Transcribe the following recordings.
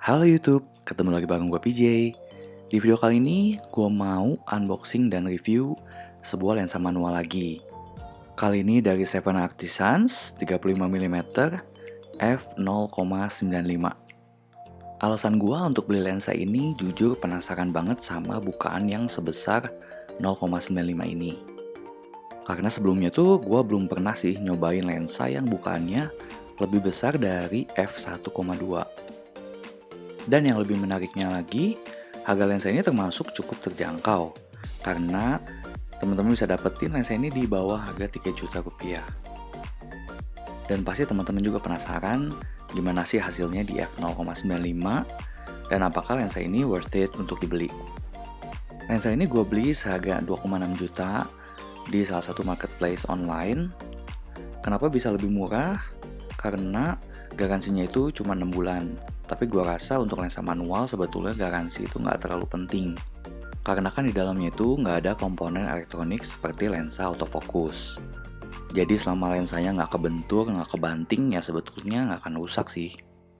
Halo YouTube, ketemu lagi bareng gue PJ. Di video kali ini, gue mau unboxing dan review sebuah lensa manual lagi. Kali ini dari Seven Artisans 35mm f0,95. Alasan gue untuk beli lensa ini jujur penasaran banget sama bukaan yang sebesar 0,95 ini. Karena sebelumnya tuh gue belum pernah sih nyobain lensa yang bukaannya lebih besar dari f1,2. Dan yang lebih menariknya lagi, harga lensa ini termasuk cukup terjangkau. Karena teman-teman bisa dapetin lensa ini di bawah harga 3 juta rupiah. Dan pasti teman-teman juga penasaran gimana sih hasilnya di f0,95 dan apakah lensa ini worth it untuk dibeli. Lensa ini gue beli seharga 2,6 juta di salah satu marketplace online. Kenapa bisa lebih murah? Karena garansinya itu cuma 6 bulan. Tapi gue rasa untuk lensa manual sebetulnya garansi itu nggak terlalu penting. Karena kan di dalamnya itu nggak ada komponen elektronik seperti lensa autofocus. Jadi selama lensanya nggak kebentur, nggak kebanting, ya sebetulnya nggak akan rusak sih.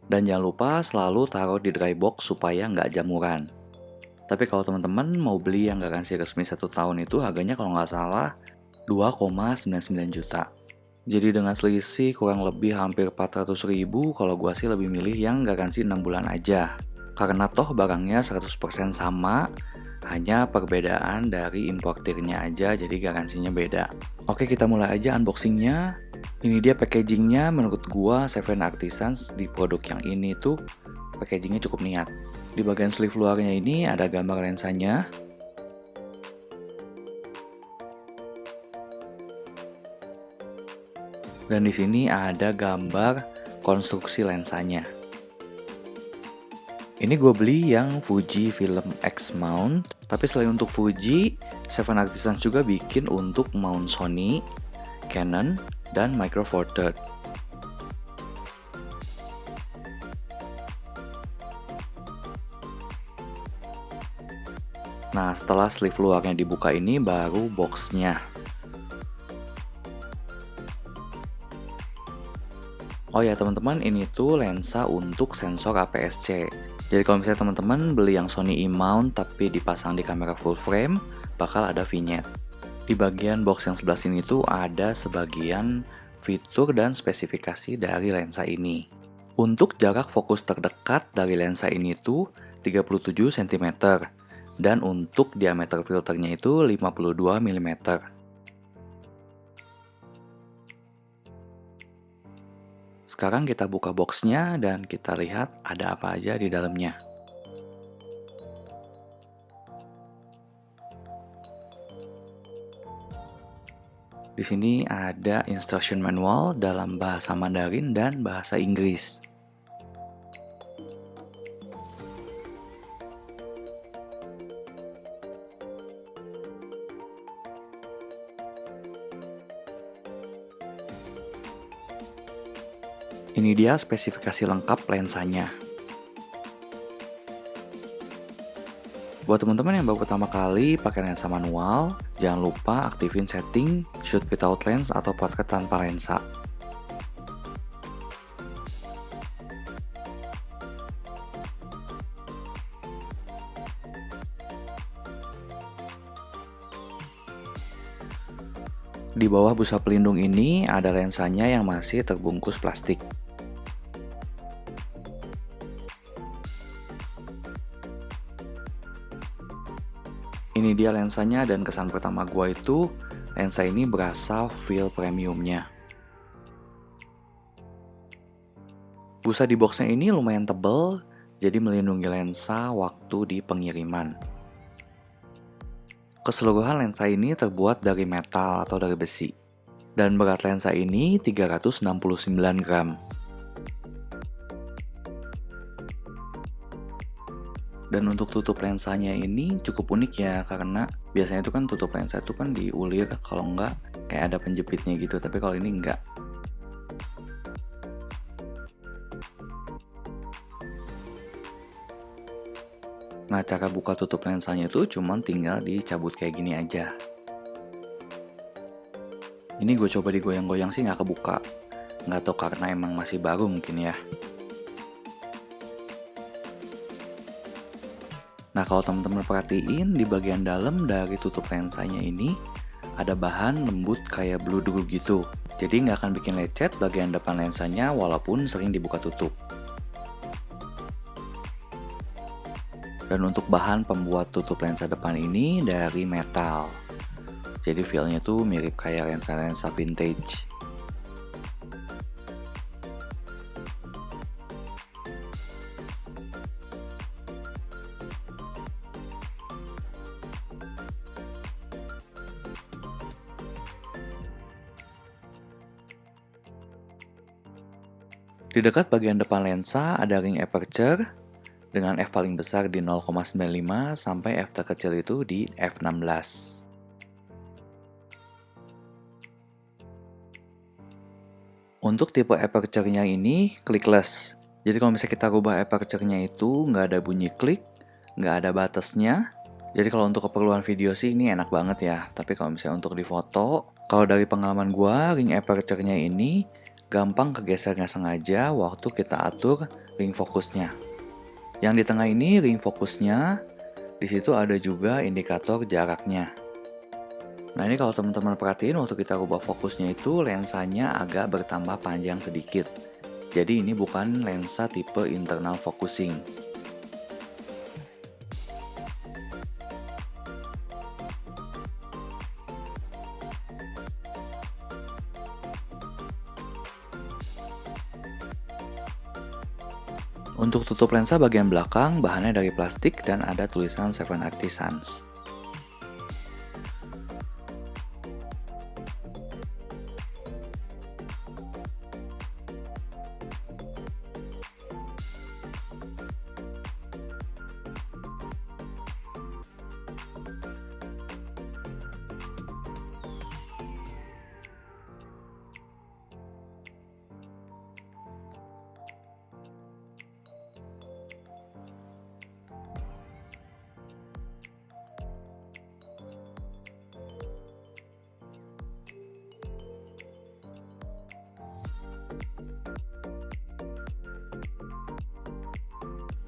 Dan jangan lupa selalu taruh di dry box supaya nggak jamuran. Tapi kalau teman-teman mau beli yang garansi resmi 1 tahun itu harganya kalau nggak salah 2,99 juta. Jadi dengan selisih kurang lebih hampir 400 ribu, kalau gua sih lebih milih yang garansi 6 bulan aja. Karena toh barangnya 100% sama, hanya perbedaan dari importirnya aja, jadi garansinya beda. Oke, kita mulai aja unboxingnya. Ini dia packagingnya, menurut gua Seven Artisans di produk yang ini tuh packagingnya cukup niat. Di bagian sleeve luarnya ini ada gambar lensanya. Dan di sini ada gambar konstruksi lensanya. Ini gue beli yang Fuji Film X mount, tapi selain untuk Fuji, Seven Artisans juga bikin untuk mount Sony, Canon, dan Micro Four Thirds. Nah, setelah sleeve luarnya dibuka ini baru boxnya. Oh ya teman-teman, ini tuh lensa untuk sensor APS-C. Jadi kalau misalnya teman-teman beli yang Sony E-mount tapi dipasang di kamera full frame, bakal ada vignette. Di bagian box yang sebelah sini tuh ada sebagian fitur dan spesifikasi dari lensa ini. Untuk jarak fokus terdekat dari lensa ini tuh 37 cm. Dan untuk diameter filternya itu 52 mm. Sekarang kita buka boxnya dan kita lihat ada apa aja di dalamnya. Di sini ada instruction manual dalam bahasa Mandarin dan bahasa Inggris. Ini dia spesifikasi lengkap lensanya. Buat teman-teman yang baru pertama kali pakai lensa manual, jangan lupa aktifin setting shoot without lens atau portrait tanpa lensa. Di bawah busa pelindung ini ada lensanya yang masih terbungkus plastik. Ini dia lensanya dan kesan pertama gua itu lensa ini berasa feel premiumnya. Busa di boxnya ini lumayan tebal, jadi melindungi lensa waktu di pengiriman. Keseluruhan lensa ini terbuat dari metal atau dari besi. Dan berat lensa ini 369 gram. Dan untuk tutup lensanya ini cukup unik ya, karena biasanya itu kan tutup lensa itu kan diulir, kalau enggak kayak ada penjepitnya gitu, tapi kalau ini enggak. Nah, cara buka tutup lensanya itu cuman tinggal dicabut kayak gini aja. Ini gue coba digoyang-goyang sih nggak kebuka. Nggak tahu karena emang masih baru mungkin ya. Nah, kalau teman-teman perhatiin di bagian dalam dari tutup lensanya ini ada bahan lembut kayak bludru gitu. Jadi nggak akan bikin lecet bagian depan lensanya walaupun sering dibuka tutup. Dan untuk bahan pembuat tutup lensa depan ini dari metal. Jadi feel-nya tuh mirip kayak lensa-lensa vintage. Di dekat bagian depan lensa ada ring aperture dengan f paling besar di 0,95 sampai f terkecil itu di f16. Untuk tipe aperture-nya ini clickless. Jadi kalau misalnya kita rubah aperture-nya itu nggak ada bunyi klik, nggak ada batasnya. Jadi kalau untuk keperluan video sih ini enak banget ya. Tapi kalau misalnya untuk di foto, kalau dari pengalaman gua, ring aperture-nya ini gampang kegeser nggak sengaja waktu kita atur ring fokusnya. Yang di tengah ini ring fokusnya, di situ ada juga indikator jaraknya. Nah ini kalau teman-teman perhatiin waktu kita rubah fokusnya itu lensanya agak bertambah panjang sedikit. Jadi ini bukan lensa tipe internal focusing. Untuk tutup lensa bagian belakang, bahannya dari plastik dan ada tulisan Seven Artisans.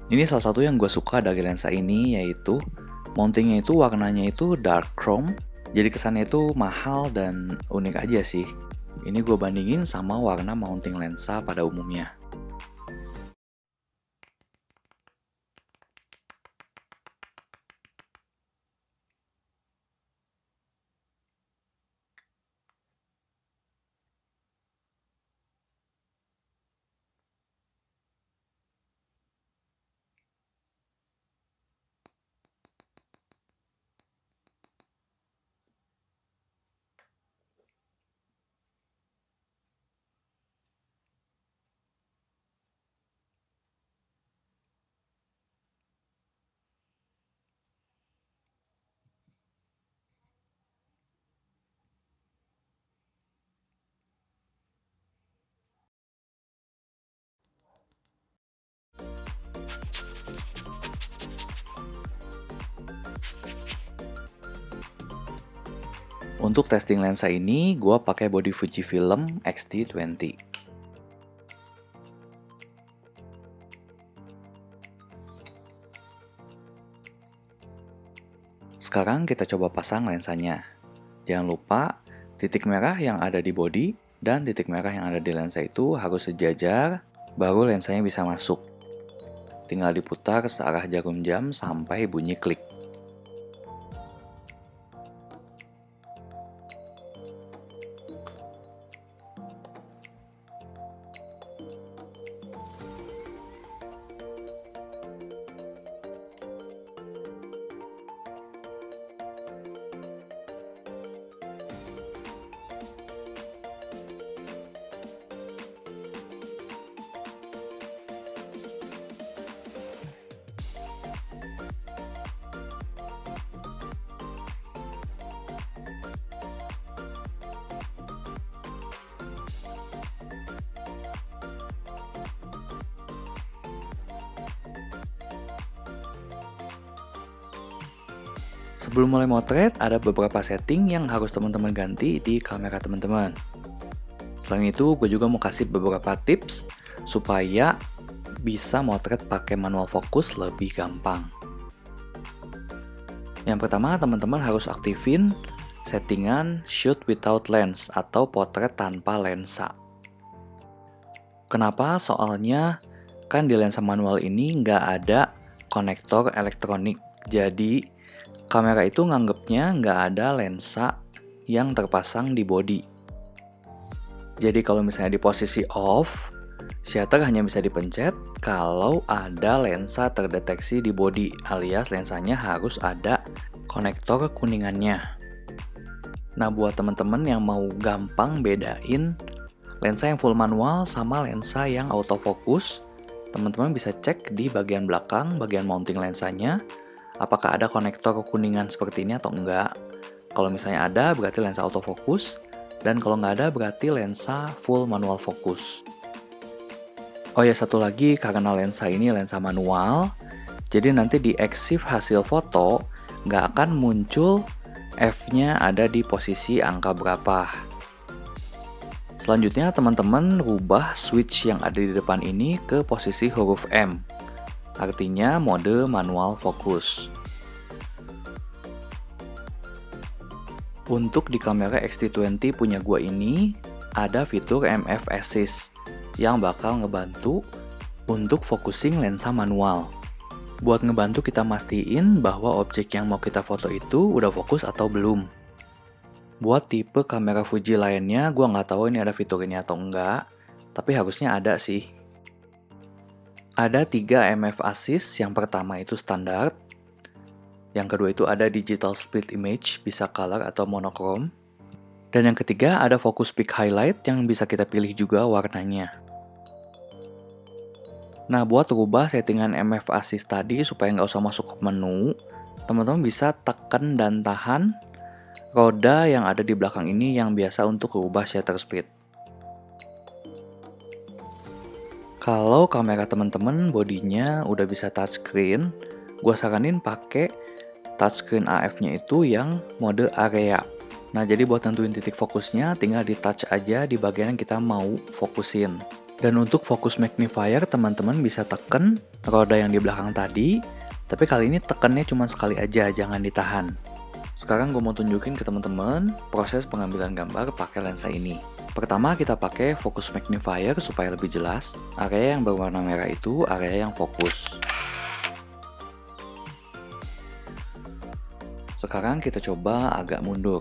Ini salah satu yang gue suka dari lensa ini, yaitu mountingnya itu warnanya itu dark chrome. Jadi kesannya itu mahal dan unik aja sih. Ini gue bandingin sama warna mounting lensa pada umumnya. Untuk testing lensa ini, gue pakai body Fujifilm X-T20. Sekarang kita coba pasang lensanya. Jangan lupa, titik merah yang ada di body dan titik merah yang ada di lensa itu harus sejajar, baru lensanya bisa masuk. Tinggal diputar searah jarum jam sampai bunyi klik. Sebelum mulai motret, ada beberapa setting yang harus teman-teman ganti di kamera teman-teman. Selain itu, gue juga mau kasih beberapa tips supaya bisa motret pakai manual fokus lebih gampang. Yang pertama, teman-teman harus aktifin settingan shoot without lens atau potret tanpa lensa. Kenapa? Soalnya kan di lensa manual ini nggak ada konektor elektronik. Jadi kamera itu nganggepnya nggak ada lensa yang terpasang di body. Jadi kalau misalnya di posisi off, shutter hanya bisa dipencet kalau ada lensa terdeteksi di body, alias lensanya harus ada konektor kuningannya. Nah, buat teman-teman yang mau gampang bedain lensa yang full manual sama lensa yang autofocus, teman-teman bisa cek di bagian belakang, bagian mounting lensanya, apakah ada konektor kuningan seperti ini atau enggak. Kalau misalnya ada, berarti lensa autofocus, dan kalau nggak ada, berarti lensa full manual focus. Oh ya, satu lagi, karena lensa ini lensa manual, jadi nanti di exif hasil foto, nggak akan muncul F-nya ada di posisi angka berapa. Selanjutnya, teman-teman rubah switch yang ada di depan ini ke posisi huruf M. Artinya mode manual fokus. Untuk di kamera X-T20 punya gua ini, ada fitur MF Assist yang bakal ngebantu untuk focusing lensa manual. Buat ngebantu kita mastiin bahwa objek yang mau kita foto itu udah fokus atau belum. Buat tipe kamera Fuji lainnya, gua nggak tahu ini ada fitur ini atau enggak, tapi harusnya ada sih. Ada 3 MF Assist, yang pertama itu standar, yang kedua itu ada digital split image, bisa color atau monochrome. Dan yang ketiga ada focus peak highlight yang bisa kita pilih juga warnanya. Nah, buat rubah settingan MF Assist tadi supaya nggak usah masuk ke menu, teman-teman bisa tekan dan tahan roda yang ada di belakang ini yang biasa untuk rubah shutter speed. Kalau kamera teman-teman bodinya udah bisa touchscreen, gue saranin pakai touchscreen AF-nya itu yang mode area. Nah, jadi buat tentuin titik fokusnya, tinggal di touch aja di bagian yang kita mau fokusin. Dan untuk fokus magnifier, teman-teman bisa tekan roda yang di belakang tadi, tapi kali ini tekannya cuma sekali aja, jangan ditahan. Sekarang gue mau tunjukin ke teman-teman proses pengambilan gambar pakai lensa ini. Pertama, kita pakai focus magnifier supaya lebih jelas. Area yang berwarna merah itu area yang fokus. Sekarang kita coba agak mundur.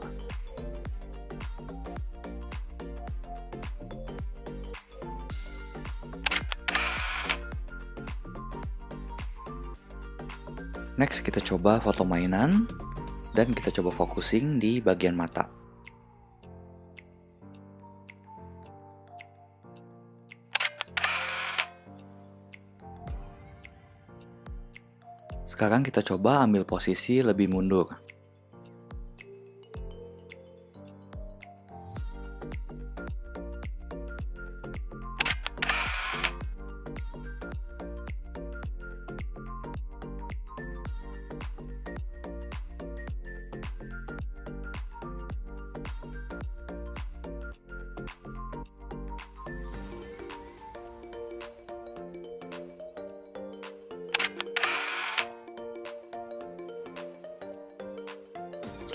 Next, kita coba foto mainan, dan kita coba focusing di bagian mata. Sekarang kita coba ambil posisi lebih mundur.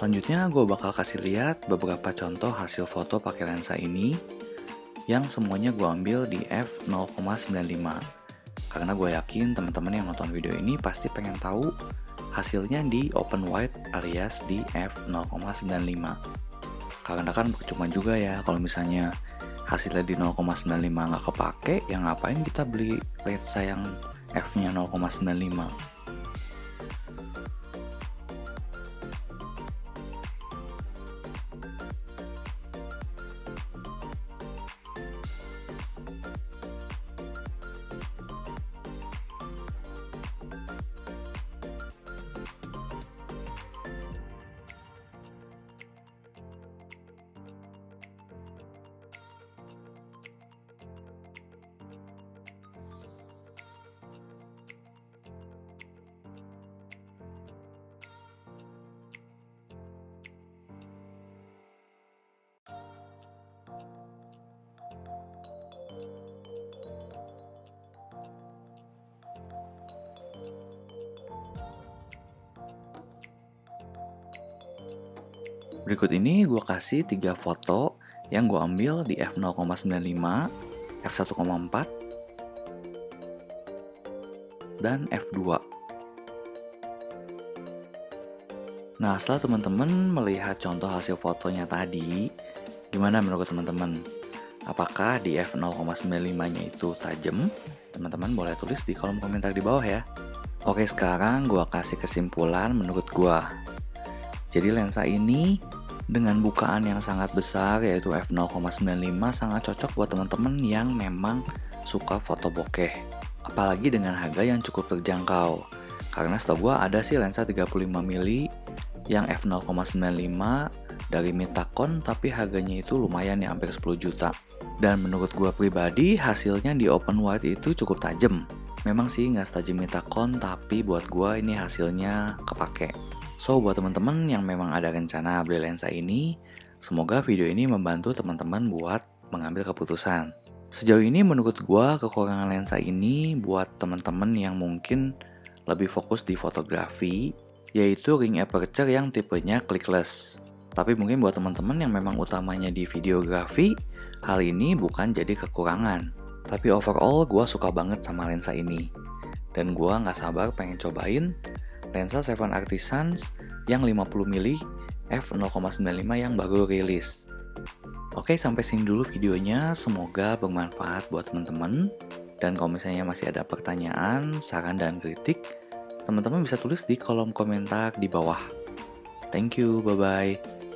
Selanjutnya gue bakal kasih lihat beberapa contoh hasil foto pakai lensa ini yang semuanya gue ambil di f0,95. Karena gue yakin teman-teman yang nonton video ini pasti pengen tahu hasilnya di open wide alias di f0,95. Karena kan percuma juga ya kalau misalnya hasilnya di 0,95 nggak kepake, ya ngapain kita beli lensa yang f-nya 0,95. Berikut ini gue kasih 3 foto yang gue ambil di f0,95, f1,4, dan f2. Nah, setelah teman-teman melihat contoh hasil fotonya tadi, gimana menurut teman-teman? Apakah di f0,95-nya itu tajam? Teman-teman boleh tulis di kolom komentar di bawah ya. Oke, sekarang gua kasih kesimpulan menurut gua. Jadi lensa ini dengan bukaan yang sangat besar yaitu f0,95 sangat cocok buat teman-teman yang memang suka foto bokeh. Apalagi dengan harga yang cukup terjangkau. Karena setahu gua ada sih lensa 35 mili yang f0,95 dari Mitacon, tapi harganya itu lumayan ya, hampir 10 juta. Dan menurut gua pribadi, hasilnya di open wide itu cukup tajam. Memang sih nggak setajam Mitacon, tapi buat gua ini hasilnya kepake. So, buat teman-teman yang memang ada rencana beli lensa ini, semoga video ini membantu teman-teman buat mengambil keputusan. Sejauh ini menurut gua kekurangan lensa ini buat teman-teman yang mungkin lebih fokus di fotografi, yaitu ring aperture yang tipenya clickless. Tapi mungkin buat teman-teman yang memang utamanya di videografi, hal ini bukan jadi kekurangan. Tapi overall gue suka banget sama lensa ini. Dan gue gak sabar pengen cobain lensa 7 Artisans yang 50 mili f0,95 yang baru rilis. Oke, sampai sini dulu videonya. Semoga bermanfaat buat teman-teman. Dan kalau misalnya masih ada pertanyaan, saran, dan kritik, teman-teman bisa tulis di kolom komentar di bawah. Thank you, bye-bye.